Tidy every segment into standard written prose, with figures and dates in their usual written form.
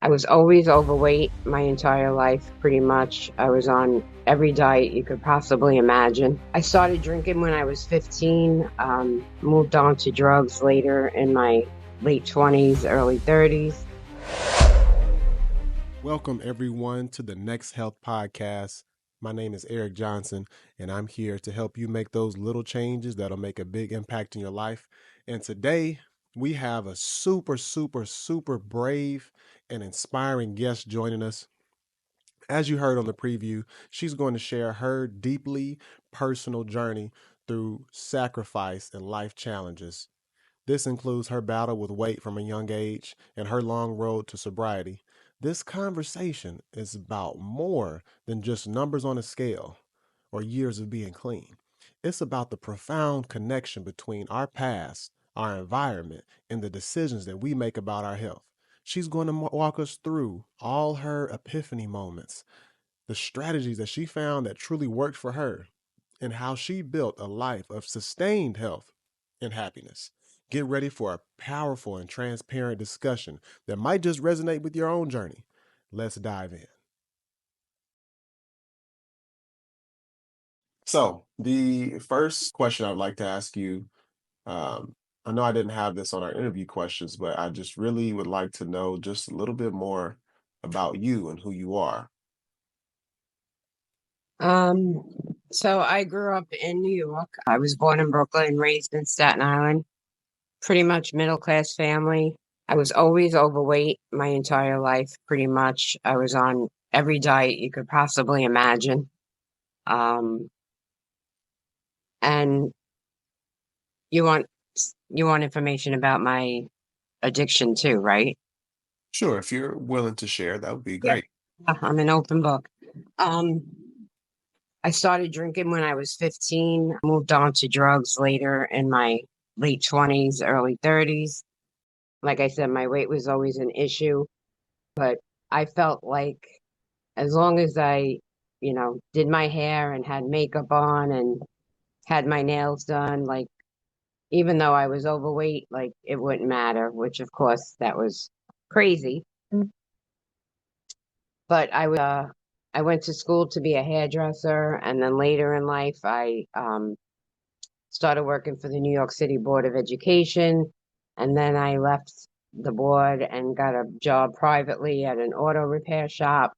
I was always overweight my entire life, pretty much. I was on every diet you could possibly imagine. I started drinking when I was 15, moved on to drugs later in my late 20s, early 30s. Welcome, everyone, to the Next Health Podcast. My name is Eric Johnson, and I'm here to help you make those little changes that'll make a big impact in your life. And today, we have a super brave and inspiring guest joining us. As you heard on the preview, she's going to share her deeply personal journey through sacrifice and life challenges. This includes her battle with weight from a young age and her long road to sobriety. This conversation is about more than just numbers on a scale or years of being clean. It's about the profound connection between our past, our environment, and the decisions that we make about our health. She's going to walk us through all her epiphany moments, the strategies that she found that truly worked for her, and how she built a life of sustained health and happiness. Get ready for a powerful and transparent discussion that might just resonate with your own journey. Let's dive in. So, the first question I'd like to ask you, um, I know I didn't have this on our interview questions, but I just really would like to know just a little bit more about you and who you are. Um, so I grew up in New York. I was born in Brooklyn, raised in Staten Island, pretty much middle class family. I was always overweight my entire life, pretty much. I was on every diet you could possibly imagine. Um, and you want you want information about my addiction too, right? Sure, if you're willing to share, that would be Yeah. great. I'm an open book. Um, I started drinking when I was 15, moved on to drugs later in my late 20s, early 30s. Like I said, my weight was always an issue, but I felt like as long as I, did my hair and had makeup on and had my nails done, like even though I was overweight, like it wouldn't matter, which of course that was crazy. But I went to school to be a hairdresser, and then later in life I started working for the New York City Board of Education, and then I left the board and got a job privately at an auto repair shop.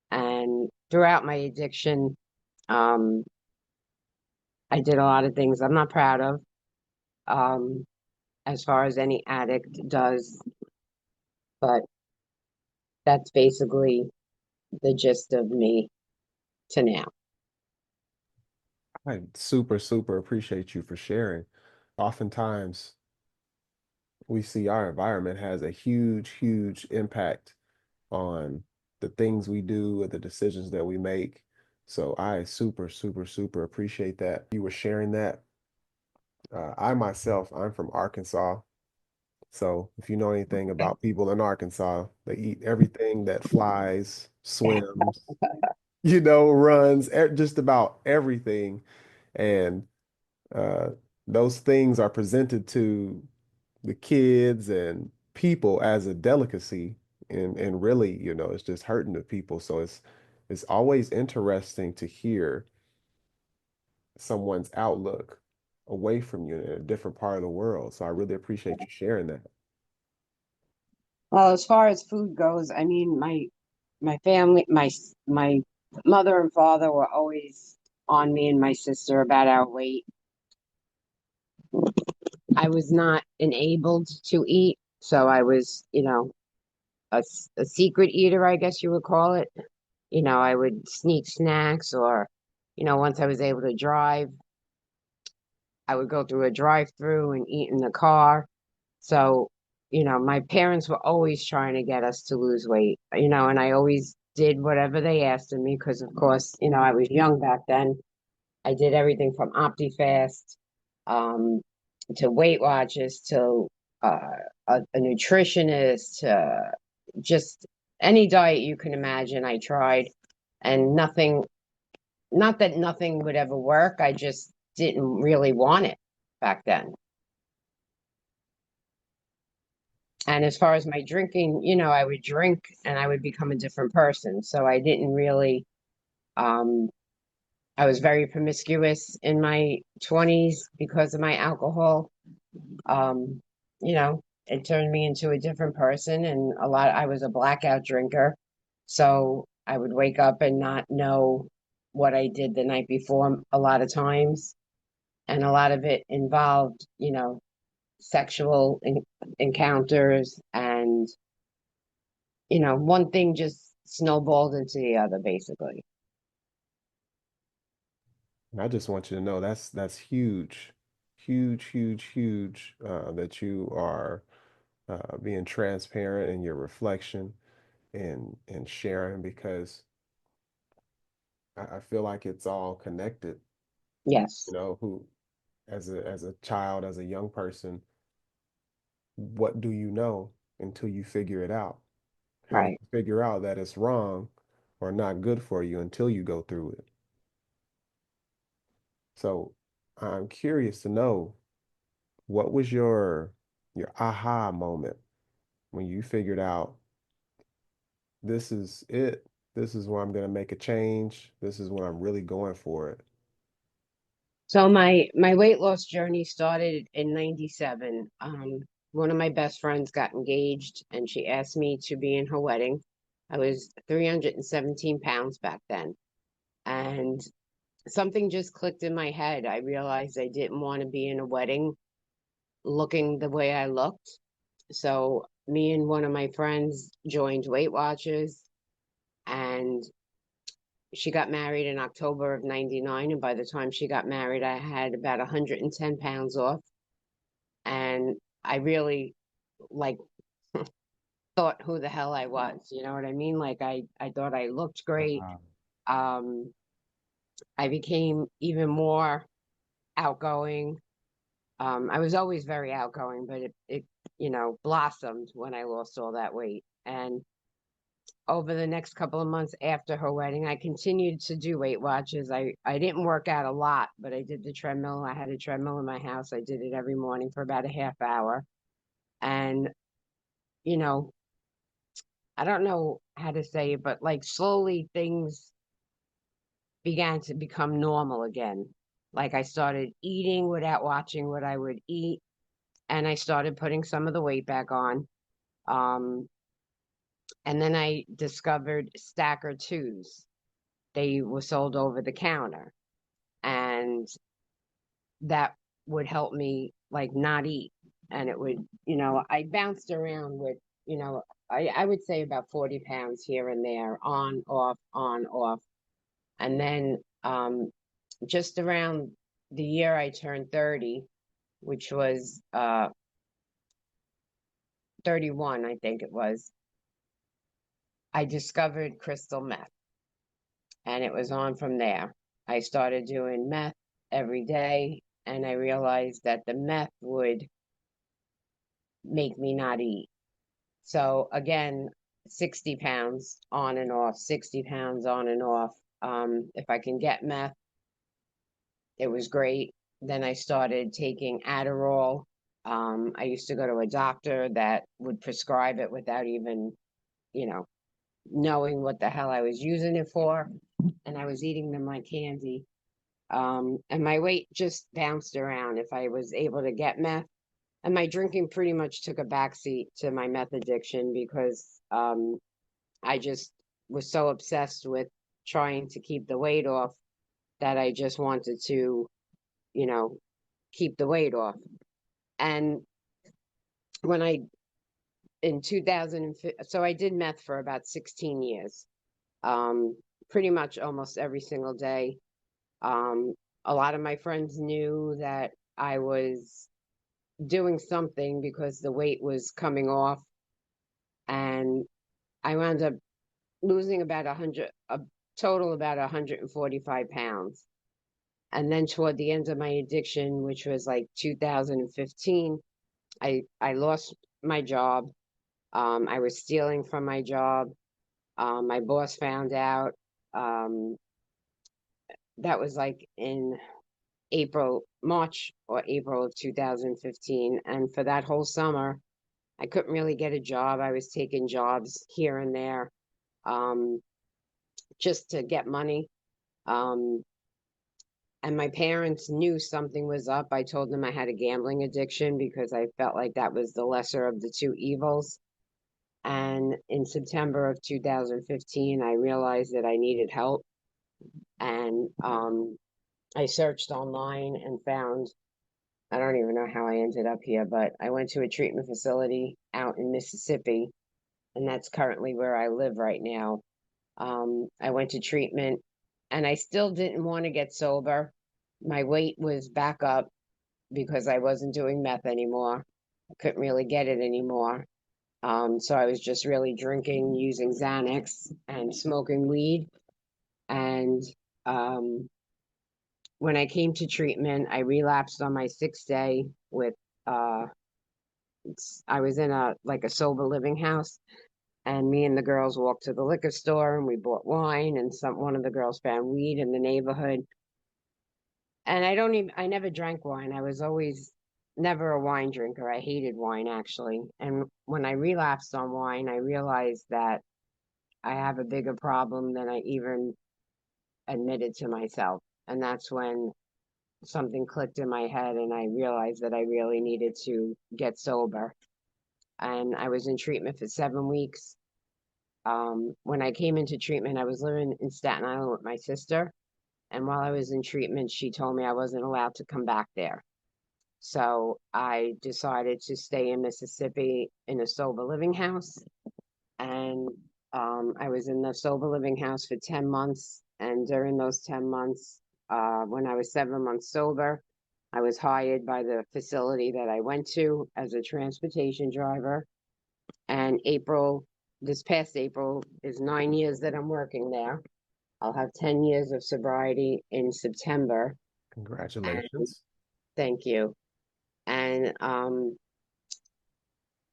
And throughout my addiction, um, I did a lot of things I'm not proud of, um, as far as any addict does, but that's basically the gist of me to now. I super appreciate you for sharing. Oftentimes, we see our environment has a huge impact on the things we do and the decisions that we make. So I super appreciate that you were sharing that. I myself, I'm from Arkansas. So if you know anything about people in Arkansas, they eat everything that flies, swims, runs, just about everything. And uh, those things are presented to the kids and people as a delicacy, and really, it's just hurting the people. So it's always interesting to hear someone's outlook away from you in a different part of the world. So I really appreciate you sharing that. Well, as far as food goes, I mean, my family, my mother and father were always on me and my sister about our weight. I was not enabled to eat, so I was, a secret eater, I guess you would call it. I would sneak snacks, or, once I was able to drive, I would go through a drive-through and eat in the car. So, my parents were always trying to get us to lose weight, and I always did whatever they asked of me because, of course, I was young back then. I did everything from OptiFast, um, to Weight Watchers to uh, a nutritionist, to just any diet you can imagine. I tried, and nothing, not that nothing would ever work. I just didn't really want it back then. And as far as my drinking, I would drink and I would become a different person. So I didn't really, um, I was very promiscuous in my 20s because of my alcohol. Um, it turned me into a different person, and I was a blackout drinker. So I would wake up and not know what I did the night before a lot of times. And a lot of it involved, sexual encounters, and one thing just snowballed into the other, basically. And I just want you to know that's huge, huge, huge, huge that you are being transparent in your reflection and sharing because I feel like it's all connected. Yes, You know, who as a child, as a young person, what do you know until you figure it out? How do right. you figure out that it's wrong or not good for you until you go through it? So I'm curious to know what was your aha moment when you figured out this is it. This is where I'm going to make a change. This is when I'm really going for it. So my weight loss journey started in 97. One of my best friends got engaged and she asked me to be in her wedding. I was 317 pounds back then. And something just clicked in my head. I realized I didn't want to be in a wedding looking the way I looked. So me and one of my friends joined Weight Watchers, and she got married in October of 99. And by the time she got married, I had about 110 pounds off. And I really like thought who the hell I was. You know what I mean? Like I thought I looked great. Wow. Um, I became even more outgoing. I was always very outgoing, but it blossomed when I lost all that weight. And over the next couple of months after her wedding, I continued to do Weight Watchers. I didn't work out a lot, but I did the treadmill. I had a treadmill in my house. I did it every morning for about a half hour. And, you know, I don't know how to say it, but like slowly things began to become normal again. Like I started eating without watching what I would eat, and I started putting some of the weight back on. Um, and then I discovered Stacker Twos. They were sold over the counter, and that would help me like not eat. And it would, I bounced around with, you know, I would say about 40 pounds here and there, on, off, on, off. And then just around the year I turned 30, which was 31, I think it was, I discovered crystal meth, and it was on from there. I started doing meth every day, and I realized that the meth would make me not eat. So again, 60 pounds on and off, 60 pounds on and off. If I can get meth, it was great. Then I started taking Adderall. I used to go to a doctor that would prescribe it without even, you know, knowing what the hell I was using it for. And I was eating them like candy. And my weight just bounced around if I was able to get meth. And my drinking pretty much took a backseat to my meth addiction because I just was so obsessed with trying to keep the weight off that I just wanted to, you know, keep the weight off. And when I, in 2000, so I did meth for about 16 years, um, pretty much almost every single day. Um, a lot of my friends knew that I was doing something because the weight was coming off, and I wound up losing about 100, a total about 145 pounds. And then toward the end of my addiction, which was like 2015, I lost my job. I was stealing from my job. My boss found out. Um, that was like in March or April of 2015. And for that whole summer, I couldn't really get a job. I was taking jobs here and there, um, just to get money. Um, and my parents knew something was up. I told them I had a gambling addiction because I felt like that was the lesser of the two evils. And in September of 2015, I realized that I needed help. And I searched online and found, I don't even know how I ended up here, but I went to a treatment facility out in Mississippi, and that's currently where I live right now. I went to treatment and I still didn't want to get sober. My weight was back up because I wasn't doing meth anymore. I couldn't really get it anymore. So I was just really drinking, using Xanax, and smoking weed. And um, when I came to treatment, I relapsed on my sixth day with uh, I was in a like a sober living house, and me and the girls walked to the liquor store and we bought wine, and one of the girls found weed in the neighborhood. And I never drank wine. I was always never a wine drinker. I hated wine actually. And when I relapsed on wine, I realized that I have a bigger problem than I even admitted to myself. And that's when something clicked in my head and I realized that I really needed to get sober. And I was in treatment for 7 weeks. When I came into treatment, I was living in Staten Island with my sister. And while I was in treatment, she told me I wasn't allowed to come back there. So I decided to stay in Mississippi in a sober living house. And I was in the sober living house for 10 months. And during those 10 months, when I was 7 months sober, I was hired by the facility that I went to as a transportation driver. And this past April, is 9 years that I'm working there. I'll have 10 years of sobriety in September. And Congratulations. thank you. And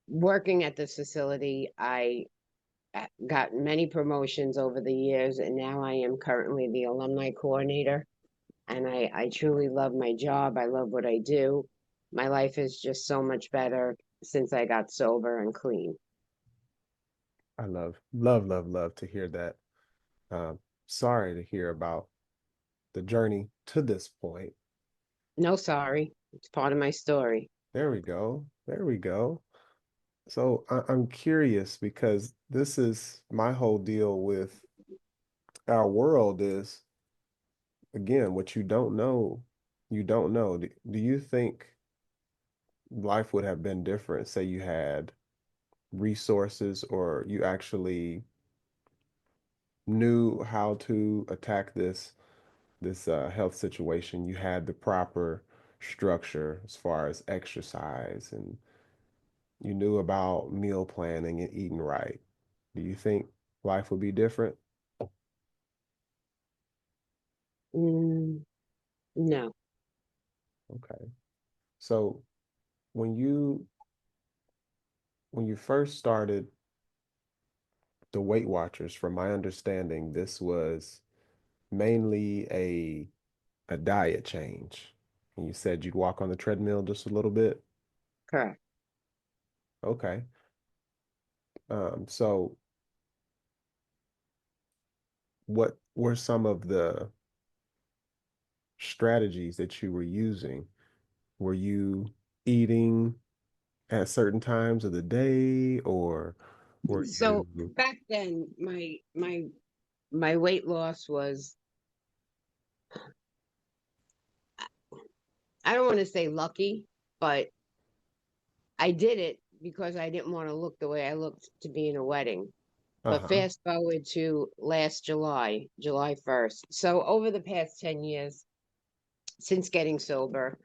working at this facility, I got many promotions over the years, and now I am currently the alumni coordinator. And I truly love my job. I love what I do. My life is just so much better since I got sober and clean. I love to hear that. Um, Sorry to hear about the journey to this point. No, sorry. It's part of my story. There we go. There we go. So I'm curious because this is my whole deal with our world is, again, what you don't know. Do you think life would have been different? Say you had resources or you actually knew how to attack this health situation. You had the proper structure as far as exercise and you knew about meal planning and eating right. Do you think life would be different? Mm, no. Okay. So when you when you first started the Weight Watchers, from my understanding, this was mainly a diet change. And you said you'd walk on the treadmill just a little bit. Correct. Okay. So what were some of the strategies that you were using? Were you eating at certain times of the day or were So you back then, my weight loss was, I don't want to say lucky, but I did it because I didn't want to look the way I looked to be in a wedding. But uh-huh. fast forward to last July, July 1st. So over the past 10 years, since getting sober,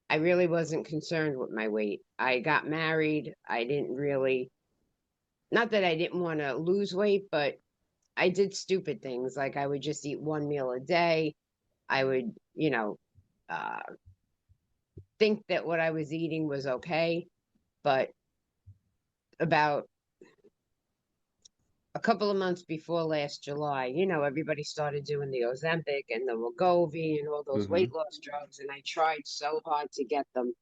I really wasn't concerned with my weight. I got married. I didn't really, not that I didn't want to lose weight, but I did stupid things. Like I would just eat one meal a day. I would, uh, think that what I was eating was okay. But about a couple of months before last July, everybody started doing the Ozempic and the Wegovy and all those Mm-hmm. weight loss drugs. And I tried so hard to get them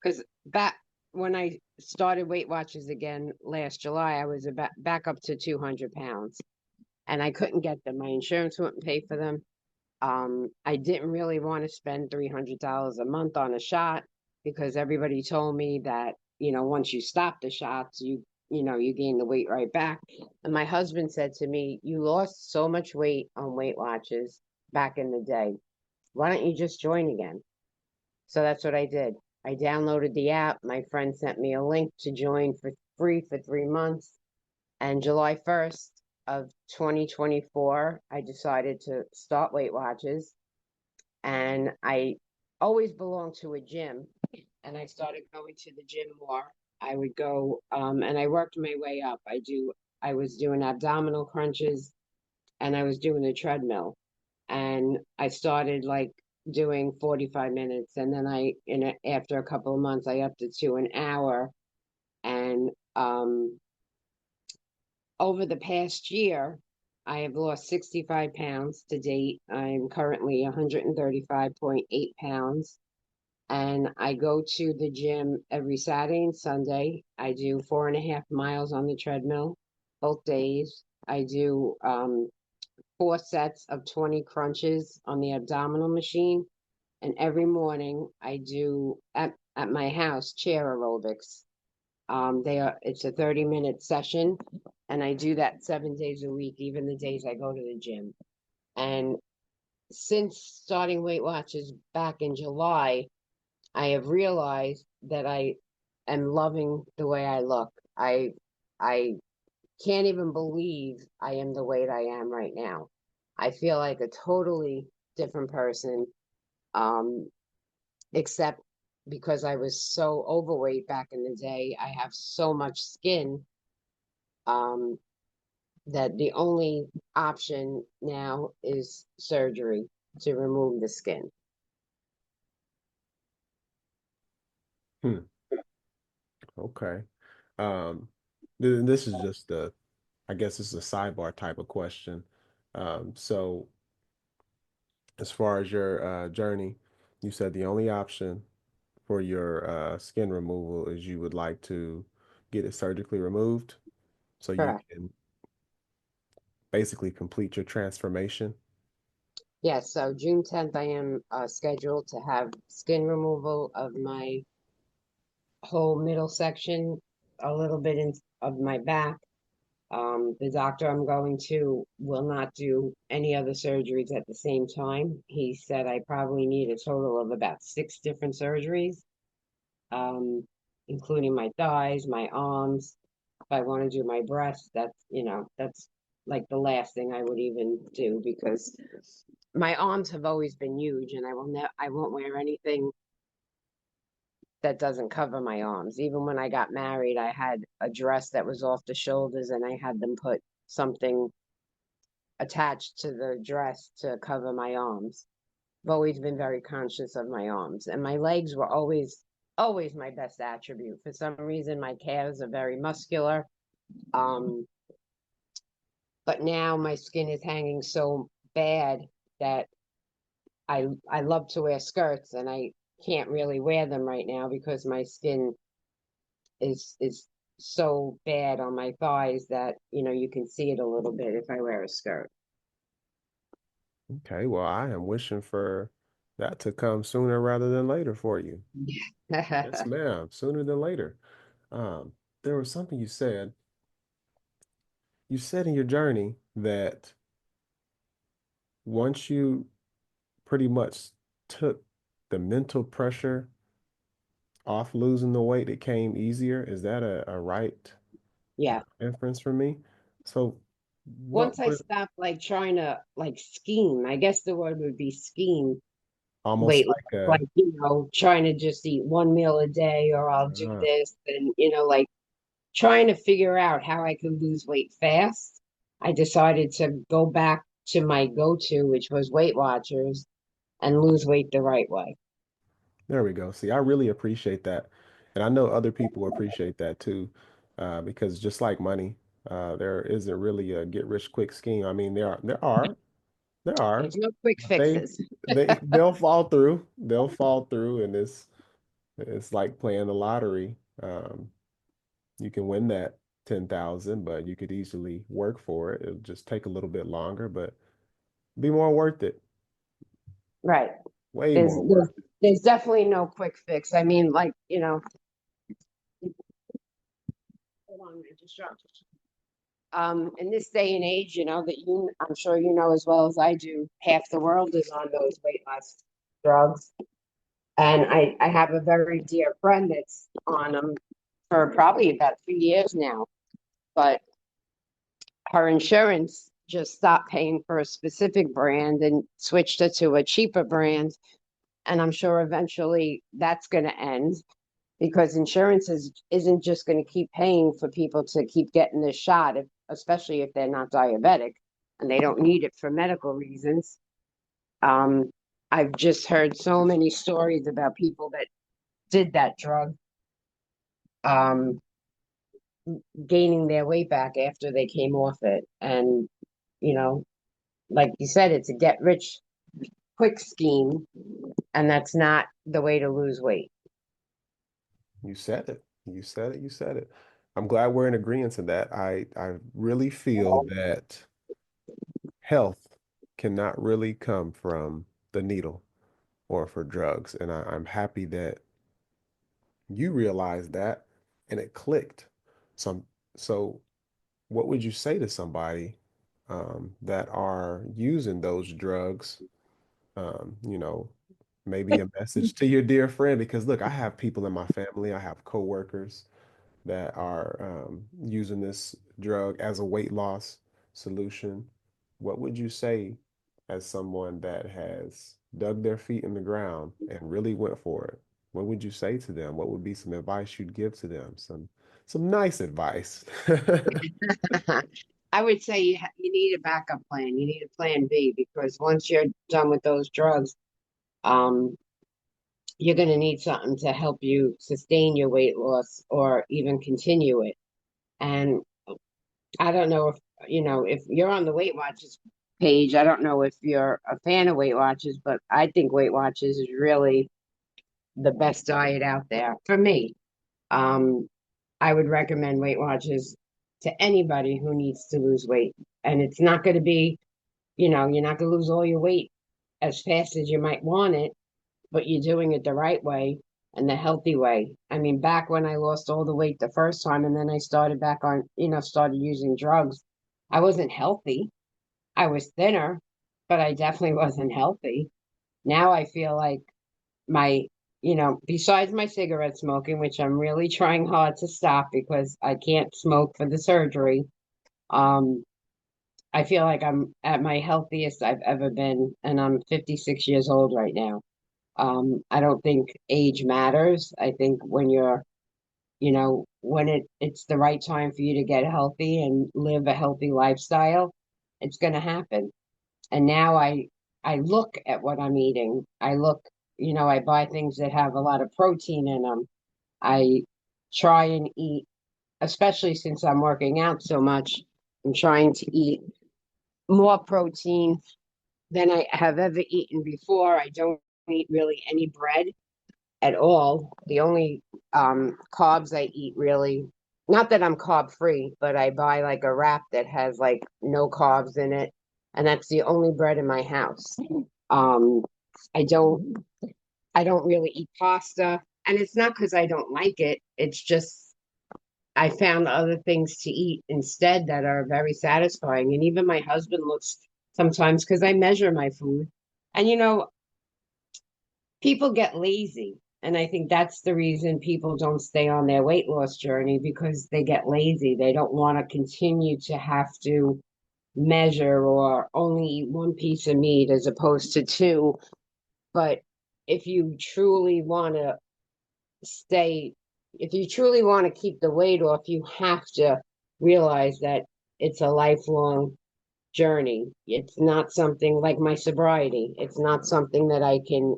because back when I started Weight Watchers again last July, I was about back up to 200 pounds, and I couldn't get them. My insurance wouldn't pay for them. I didn't really want to spend $300 a month on a shot because everybody told me that, once you stop the shots, you gain the weight right back. And my husband said to me, "You lost so much weight on Weight Watchers back in the day. Why don't you just join again?" So that's what I did. I downloaded the app. My friend sent me a link to join for free for 3 months. And July 1st of 2024, I decided to start Weight Watchers. And I always belonged to a gym. And I started going to the gym more. I would go, and I worked my way up. I was doing abdominal crunches and I was doing the treadmill. And I started like doing 45 minutes. And then after a couple of months, I upped it to an hour. And over the past year, I have lost 65 pounds to date. I'm currently 135.8 pounds. And I go to the gym every Saturday and Sunday. I do 4.5 miles on the treadmill both days. I do 4 sets of 20 crunches on the abdominal machine. And every morning I do at my house chair aerobics. It's a 30-minute session, and I do that 7 days a week, even the days I go to the gym. And since starting Weight Watchers back in July, I have realized that I am loving the way I look. I can't even believe I am the weight I am right now. I feel like a totally different person, um, except because I was so overweight back in the day. I have so much skin, um, that the only option now is surgery to remove the skin. Hmm. Okay. Um, this is just I guess this is a sidebar type of question. So as far as your journey, you said the only option for your skin removal is you would like to get it surgically removed so you Correct. can basically complete your transformation. Yes, so June 10th, I am scheduled to have skin removal of my whole middle section, a little bit of my back. The doctor I'm going to will not do any other surgeries at the same time. He said I probably need a total of about 6 different surgeries, um, including my thighs, my arms. If I want to do my breasts, that's like the last thing I would even do because my arms have always been huge, and I won't wear anything that doesn't cover my arms. Even when I got married, I had a dress that was off the shoulders, and I had them put something attached to the dress to cover my arms. I've always been very conscious of my arms, and my legs were always my best attribute. For some reason, my calves are very muscular. Um, but now my skin is hanging so bad that I love to wear skirts, and I can't really wear them right now because my skin is so bad on my thighs that you can see it a little bit if I wear a skirt. Okay, well, I am wishing for that to come sooner rather than later for you. Yes, ma'am, sooner than later. Um, there was something you said. You said in your journey that once you pretty much took the mental pressure off losing the weight, it came easier. Is that a right Yeah. inference for me? So Once what I would stopped like trying to like scheme, I guess the word would be scheme almost weight loss, like a like trying to just eat one meal a day, or I'll do uh, this, and like trying to figure out how I could lose weight fast. I decided to go back to my go-to, which was Weight Watchers, and lose weight the right way. there we go. See, I really appreciate that. And I know other people appreciate that too, because just like money, there isn't really a get rich quick scheme. I mean, there are, There's no quick but they fixes. they'll fall through. They'll fall through, and it's like playing the lottery. Um, you can win that 10,000, but you could easily work for it. It'll just take a little bit longer, but be more worth it. Right. Way There's more there's worth it. there's definitely no quick fix. I mean, like, hold on, I just dropped. In this day and age, I'm sure you know as well as I do, half the world is on those weight loss drugs. And I have a very dear friend that's on them for probably about 2 years now. But her insurance just stopped paying for a specific brand and switched it to a cheaper brand. And I'm sure eventually that's going to end because isn't just going to keep paying for people to keep getting this shot, especially if they're not diabetic and they don't need it for medical reasons. Um, I've just heard so many stories about people that did that drug, um, gaining their weight back after they came off it. And, you know, like you said, it's a get rich quick scheme, and that's not the way to lose weight. You said it. You said it. You said it. I'm glad we're in agreement to that. I really feel that health cannot really come from the needle or for drugs. And I'm happy that you realized that and it clicked. So, so what would you say to somebody that are using those drugs? You know, maybe a message to your dear friend, because look, I have people in my family, I have coworkers that are using this drug as a weight loss solution. What would you say as someone that has dug their feet in the ground and really went for it? What would you say to them? What would be some advice you'd give to them? Some nice advice. I would say you need a backup plan. You need a plan B because once you're done with those drugs, um, you're going to need something to help you sustain your weight loss or even continue it. And I don't know if you're on the Weight Watchers page, I don't know if you're a fan of Weight Watchers, but I think Weight Watchers is really the best diet out there for me. Um, I would recommend Weight Watchers to anybody who needs to lose weight. And it's not going to be, you're not going to lose all your weight as fast as you might want it, but you're doing it the right way and the healthy way. I mean, back when I lost all the weight the first time and then I started back on, started using drugs, I wasn't healthy. I was thinner, but I definitely wasn't healthy. Now I feel like my, besides my cigarette smoking, which I'm really trying hard to stop because I can't smoke for the surgery. Um, I feel like I'm at my healthiest I've ever been, and I'm 56 years old right now. I don't think age matters. I think when it's the right time for you to get healthy and live a healthy lifestyle, it's going to happen. And now I look at what I'm eating. I buy things that have a lot of protein in them. I try and eat, especially since I'm working out so much, I'm trying to eat more protein than I have ever eaten before. I don't eat really any bread at all. The only carbs I eat really, not that I'm carb free, but I buy like a wrap that has like no carbs in it, and that's the only bread in my house. Um, I don't I don't really eat pasta, and it's not because I don't like it. It's just I found other things to eat instead that are very satisfying. And even my husband looks sometimes because I measure my food. And people get lazy. And I think that's the reason people don't stay on their weight loss journey because they get lazy. They don't want to continue to have to measure or only eat one piece of meat as opposed to two. But if you truly want to stay, if you truly want to keep the weight off, you have to realize that it's a lifelong journey. It's not something like my sobriety. It's not something that I can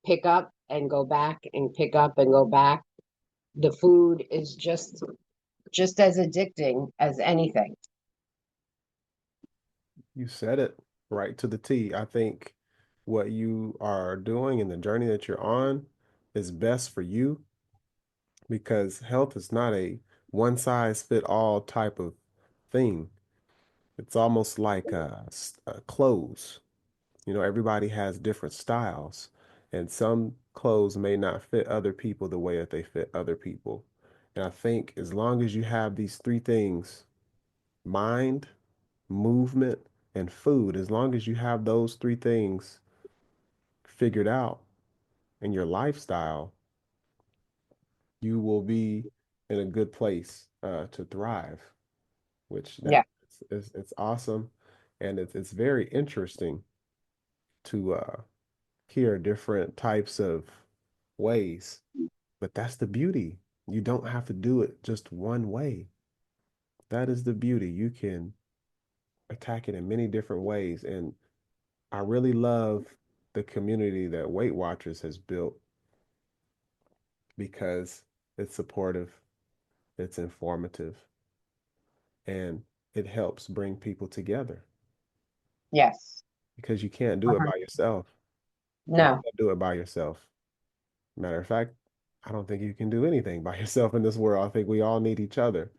pick up and go back and pick up and go back. The food is just as addicting as anything. You said it right to the T. I think what you are doing and the journey that you're on is best for you. because health is not a one size fit all type of thing. It's almost like clothes. You know, everybody has different styles, and some clothes may not fit other people the way that they fit other people. And I think as long as you have these three things, mind, movement, and food, as long as you have those three things figured out in your lifestyle, you will be in a good place to thrive, which Yeah, it's awesome. And it's very interesting to hear different types of ways, but that's the beauty. You don't have to do it just one way. That is the beauty. You can attack it in many different ways. And I really love the community that Weight Watchers has built because it's supportive, it's informative, and it helps bring people together yes. because you can't do it Uh-huh. by yourself. You No, can't do it by yourself. Matter of fact, I don't think you can do anything by yourself in this world. I think we all need each other.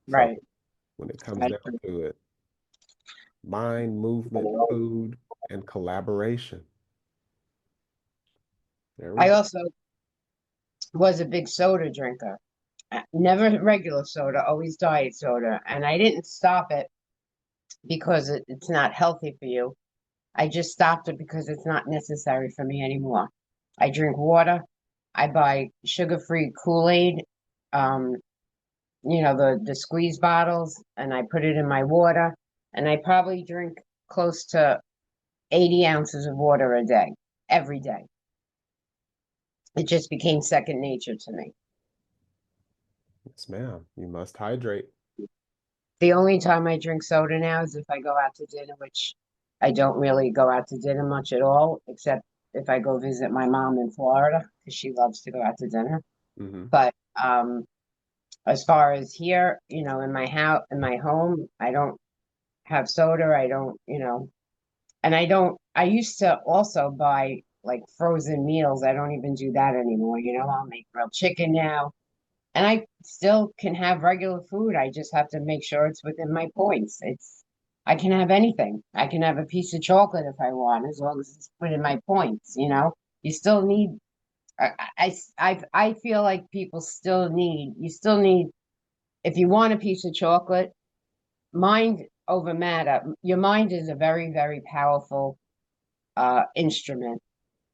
So right. when it comes I down to it, mind, movement, food, and collaboration. There we I go. also was a big soda drinker. Never regular soda, always diet soda. And I didn't stop it because it's not healthy for you. I just stopped it because it's not necessary for me anymore. I drink water. I buy sugar-free Kool-Aid, um, the squeeze bottles, and I put it in my water. And I probably drink close to 80 ounces of water a day, every day. It just became second nature to me. Yes, ma'am. You must hydrate. The only time I drink soda now is if I go out to dinner, which I don't really go out to dinner much at all, except if I go visit my mom in Florida because she loves to go out to dinner. Hmm. But as far as here, in my house, in my home, I don't have soda. I don't, and I don't. I used to also buy like frozen meals. I don't even do that anymore. I'll make grilled chicken now. And I still can have regular food. I just have to make sure it's within my points. I can have anything. I can have a piece of chocolate if I want, as long as it's within my points. You still need, I feel like you still need, if you want a piece of chocolate, mind over matter. Your mind is a very, very powerful instrument.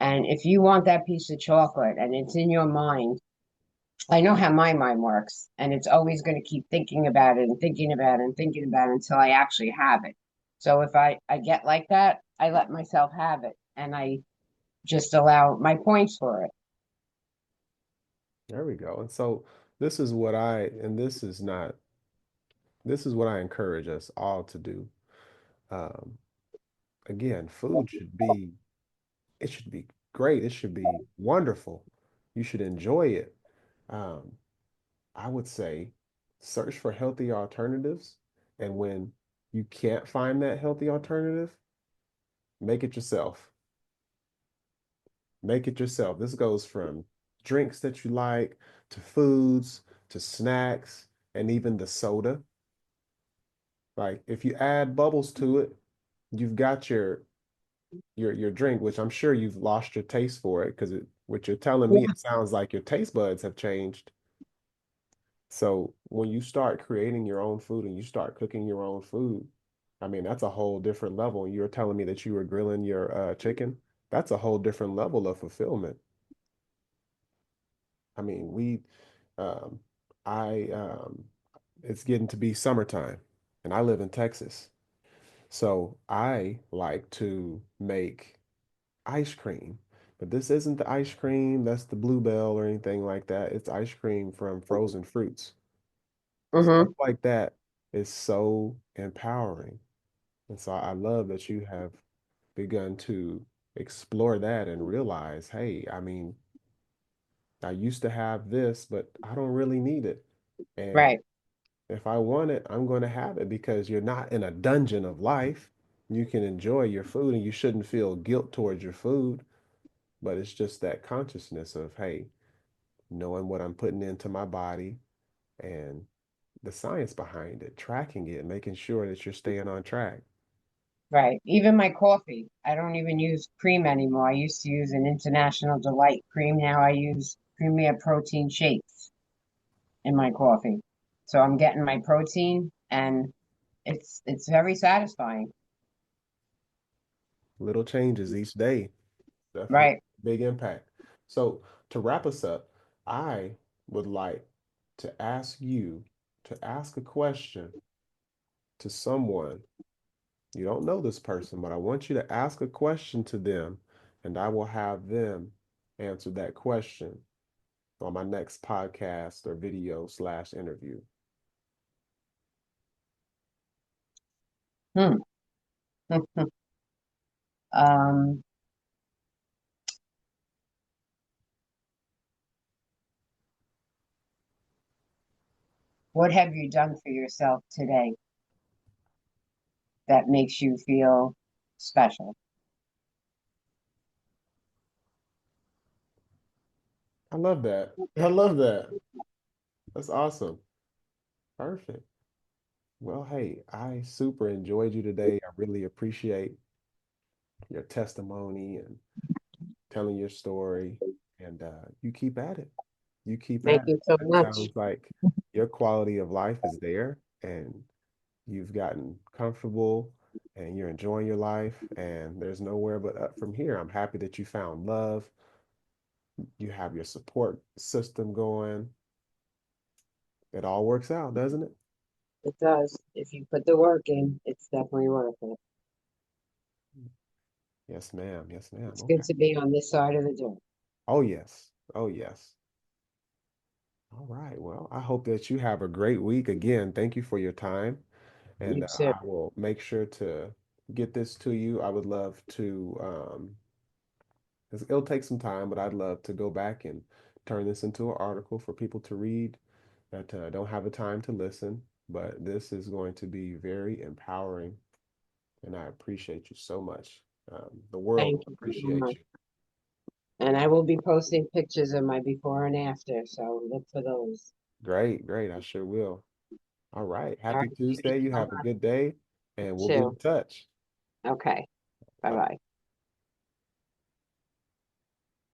And if you want that piece of chocolate and it's in your mind, I know how my mind works, and it's always going to keep thinking about it and thinking about it and thinking about it until I actually have it. So if I get like that, I let myself have it and I just allow my points for it. There we go. And so this is what I, and this is not, this is what I encourage us all to do. Um, Again, food should be, it should be great. It should be wonderful. You should enjoy it. Um, I would say search for healthy alternatives. And when you can't find that healthy alternative, make it yourself. Make it yourself. This goes from drinks that you like to foods to snacks and even the soda. Like if you add bubbles to it, you've got your drink, which I'm sure you've lost your taste for it because what you're telling me, Yeah. it sounds like your taste buds have changed. So when you start creating your own food and you start cooking your own food, I mean, that's a whole different level. You're telling me that you were grilling your chicken. That's a whole different level of fulfillment. I mean, um, I, it's getting to be summertime and I live in Texas. So I like to make ice cream, but this isn't the ice cream that's the Bluebell or anything like that. It's ice cream from frozen fruits. Stuff Mm-hmm. like that is so empowering. And so I love that you have begun to explore that and realize, hey, I mean, I used to have this, but I don't really need it. And Right. if I want it, I'm going to have it because you're not in a dungeon of life. You can enjoy your food and you shouldn't feel guilt towards your food, but it's just that consciousness of, hey, knowing what I'm putting into my body and the science behind it, tracking it, making sure that you're staying on track. Right. Even my coffee, I don't even use cream anymore. I used to use an International Delight cream. Now I use Premier Protein shakes in my coffee. So I'm getting my protein and it's very satisfying. Little changes each day, definitely Right. big impact. So to wrap us up, I would like to ask you to ask a question to someone. You don't know this person, but I want you to ask a question to them, and I will have them answer that question on my next podcast or video slash interview. Hmm. Um, what have you done for yourself today that makes you feel special? I love that. I love that. That's awesome. Perfect. Well, hey, I super enjoyed you today. I really appreciate your testimony and telling your story. And you keep at it. You keep Thank at you it. so It much. sounds like your quality of life is there and you've gotten comfortable and you're enjoying your life. And there's nowhere but up from here. I'm happy that you found love. You have your support system going. It all works out, doesn't it? It does. If you put the work in, it's definitely worth it. Yes, ma'am. Yes, ma'am. It's good Okay. to be on this side of the dirt. Oh, yes. Oh, yes. All right. Well, I hope that you have a great week. Again, thank you for your time. And You too. I will make sure to get this to you. I would love to, it'll take some time, but I'd love to go back and turn this into an article for people to read that don't have the time to listen. But this is going to be very empowering, and I appreciate you so much. The world Thank will you so appreciate much. you. And I will be posting pictures of my before and after, so look for those. Great, great. I sure will. All right. All right. Happy Thank Tuesday. you You so have a much. good day, You and we'll be in too. touch. Okay. Bye Bye. bye.